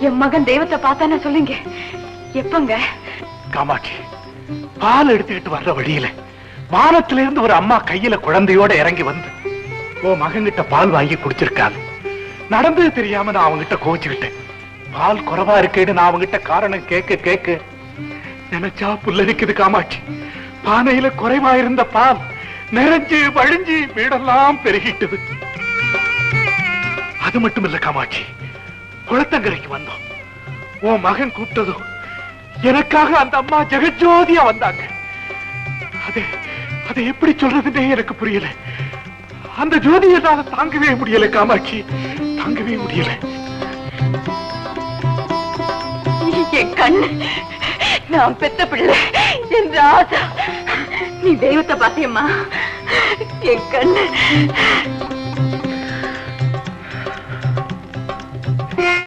என் மகன் தெய்வத்தை பார்த்தானே சொல்லுங்க. எப்பங்க? காமாட்சி, பால் எடுத்துக்கிட்டு வர்ற வழியில வானத்திலிருந்து ஒரு அம்மா கையில குழந்தையோட இறங்கி வந்து ஓ மகன்கிட்ட பால் வாங்கி குடிச்சிருக்காங்க. நடந்தது தெரியாம நான் அவங்கிட்ட கோச்சுக்கிட்டேன். பால் குறைவா இருக்கேன்னு நான் அவங்கிட்ட காரணம் கேட்க நினைச்சா புல்லரிக்குது காமாட்சி. பானையில குறைவா இருந்த பால் நிறைஞ்சு வழிஞ்சு வீடெல்லாம் பெருகிட்டது. அது மட்டும் இல்ல காமாட்சி, குளத்தங்கரைக்கு வந்தோம். உன் மகன் கூப்பிட்டதும் எனக்காக அந்த அம்மா ஜெகஜோதியா வந்தாங்க. அதை எப்படி சொல்றதுன்னே எனக்கு புரியல. அந்த ஜோதியை நான் தாங்கவே முடியல காமாட்சி, தாங்கவே முடியல. என் கண்ணு, நான் பெத்த பிள்ளை என்ற ஆசை. நீ தெய்வத்தை பாத்தியம்மா? என் கண்ணு